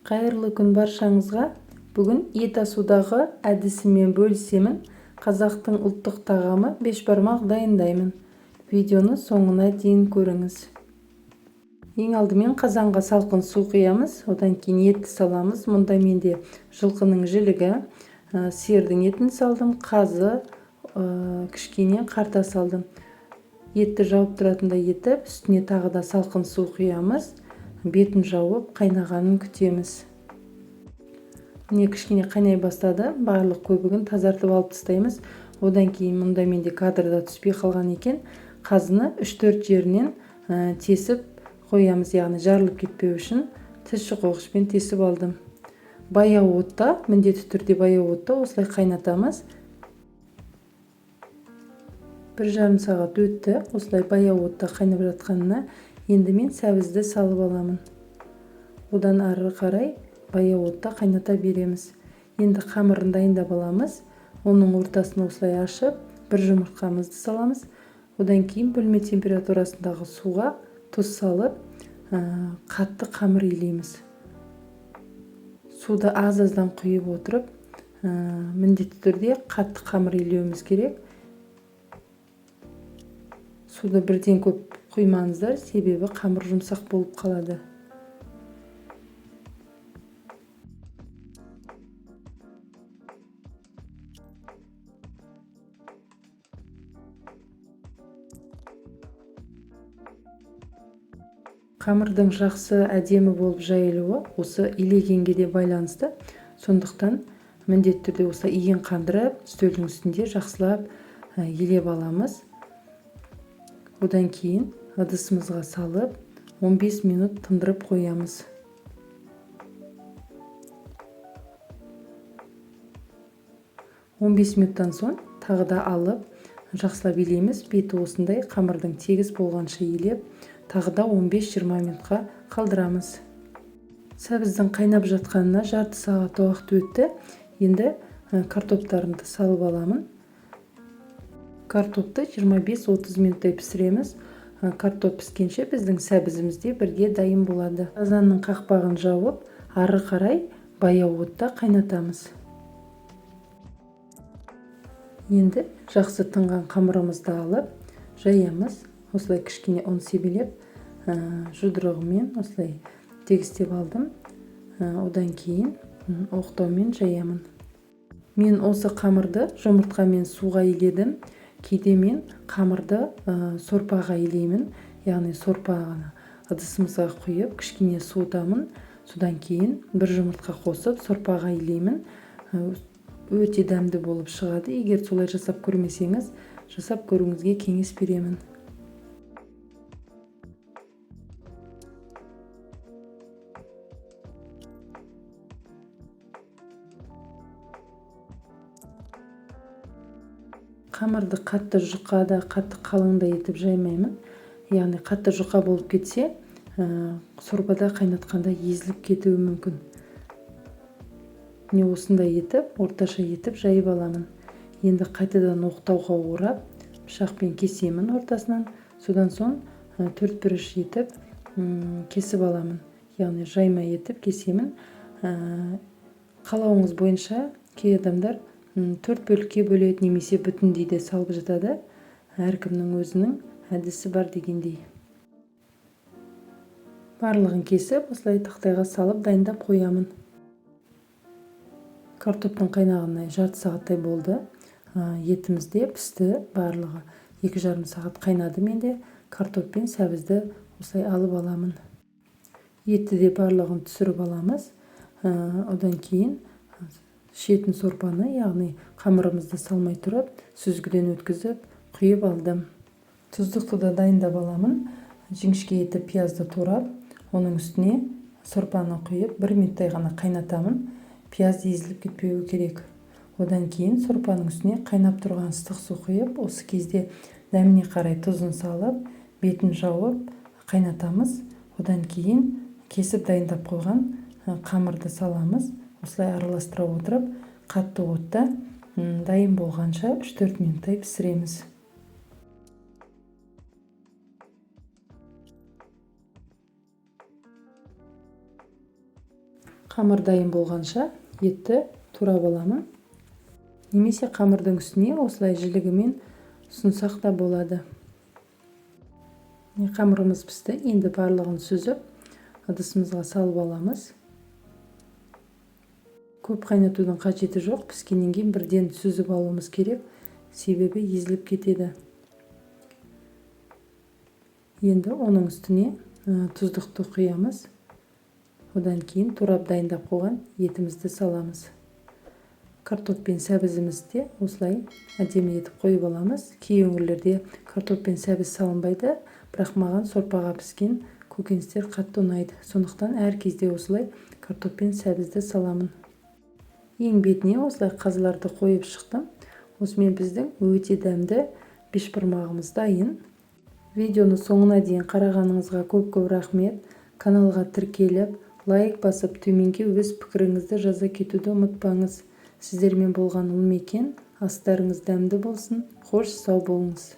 Қайырлы күн баршаңызға. Бүгін ет асудағы әдісімен бөлісемін. Қазақтың ұлттық тағамы бешбармақ дайындаймын. Видеоны соңына дейін көріңіз. Ең алдымен қазанға салқын су құямыз. Одан кейін етті саламыз. Мұнда менде жылқының жілігі, сиырдың етін салдым, қазы, кішкене қарта салдым. Етті жауып тұратындай етіп, үстіне тағы да салқын су құямыз. Бетін жауып, қайнағанын күтеміз. Міне кішкене қайнай бастады. Барлық көбігін тазартып алып тастаймыз. Одан кейін мұнда менде кадрда түспей қалған екен. Қазыны 3-4 жерінен тесіп қоямыз, яғни жарылып кетпеу үшін тіс шұқығышпен тесіп алдым. Баяу отта, міндетті түрде баяу отта осылай қайнатамыз. 1,5 сағат өтті. Осылай баяу отта қайнап жатқанына енді мен сәбізді салып аламын. Одан ары қарай баяу отта қайната береміз. Енді қамырын дайындап аламыз. Оның ортасын осылай ашып, бір жұмыртқамызды саламыз. Одан кейін бөлме температурасындағы суға тұз салып, қатты қамыр илейміз. Суды аз-аздан құйып отырып, міндетті түрде қатты қамыр илеуіміз керек. Суды бірден көп құймаңыздар, себебі қамыр жұмсақ болып қалады. Қамырдың жақсы әдемі болып жайылуы осы илегенге де байланысты. Сондықтан міндетті түрде осы иін қандырып, үстелдің үстінде жақсылап илеп аламыз. Одан кейін ыдысымызға салып 15 минут тындырып қоямыз. Он 15 минуттан соң тағы да алып жақсылап илейміз. Беті осындай қамырдың тегіс болғанша илеп, тағы да 15-20 минутқа қалдырамыз. Сәбіздің қайнап жатқанына жарты сағат уақыт өтті. Енді картоптарымды салып аламын. Картопты 25-30 минуттай пісіреміз. Картоп піскенше біздің сәбізімізде бірге дайын болады. Қазанның қақпағын жауып, ары қарай баяу отта қайнатамыз. Енді жақсы тынған қамырымызды алып, жаямыз. Осылай кішкене ұн себелеп, жұдырығымен осылай тегістеп алдым. Одан кейін оқтаумен жаямын. Мен осы қамырды жұмыртқамен суға иледім. Кейде мен қамырды сорпаға илеймін. Яғни сорпаны ыдысымызға құйып, кішкене суытамын. Содан кейін бір жұмыртқа қосып, сорпаға илеймін. Өте дәмді болып шығады. Егер солай жасап көрмесеңіз, жасап көруіңізге кеңес беремін. Қамырды қатты жұқада, қатты қалыңда етіп жаймаймын. Яғни қатты жұқа болып кетсе, сорпада қайнатқанда езіліп кетуі мүмкін. Не осындай етіп, орташа етіп жайып аламын. Енді қайтадан оқтауға орап, пышақпен кесемін ортасынан. Содан соң 4-1 етіп кесіп аламын. Яғни жайма етіп кесемін. Қалауыңыз бойынша кей адамдар 4 бөлікке бөледі, немесе бүтіндей де салып жатады. Әркімнің өзінің әдісі бар дегендей. Барлығын кесіп, осылай тақтайға салып дайындап қоямын. Картоптың қайнағына жарты сағаттай болды. Етіміз де пісті барлығы. 2,5 сағат қайнады менде. Картоп пен сәбізді осылай алып аламын. Етті де барлығын түсіріп аламыз. Одан кейін шетін сорпаны, яғни қамырымызды салмай тұрып, сүзгіден өткізіп, құйып алдым. Тұздықты да дайындап аламын. Жіңішке етіп пиязды турап, оның үстіне сорпаны құйып, 1 минуттай ғана қайнатамын. Пияз езіліп кетпеуі керек. Одан кейін сорпаның үстіне қайнап тұрған ыстық су құйып, осы кезде дәміне қарай тұзын салып, бетін жауып, қайнатамыз. Одан кейін кесіп дайындап қойған қамырды саламыз. Осылай араластыра отырып, қатты отта дайын болғанша 3-4 минуттай пісіреміз. Қамыр дайын болғанша етті турап аламын. Немесе қамырдың үстіне осылай жілігімен ұсынсақ та болады. Қамырымыз пісті. Енді барлығын сүзіп, ыдысымызға салып аламыз. Көп қайнатудың қажеті жоқ. Піскеннен кейін бірден сүзіп алуымыз керек, себебі езіліп кетеді. Енді оның үстіне тұздықты құямыз. Одан кейін турап дайындап қойған етімізді саламыз. Картоп пен сәбізімізді осылай әдемі етіп қойып аламыз. Кей өңірлерде картоп пен сәбіз салынбайды, бірақ маған сорпаға піскен көкөністер қатты ұнайды. Сондықтан әр кезде осылай картоп пен сәбізді саламын. Ең бетіне осылай қазыларды қойып шықтым. Осымен біздің өте дәмді бешбармағымыз дайын. Видеоны соңына дейін қарағаныңызға көп рахмет. Каналға тіркеліп, лайк басып, төменге өз пікіріңізді жаза кетуді ұмытпаңыз. Сіздермен болған ұл мекен, астарыңыз дәмді болсын. Хош, сау болыңыз.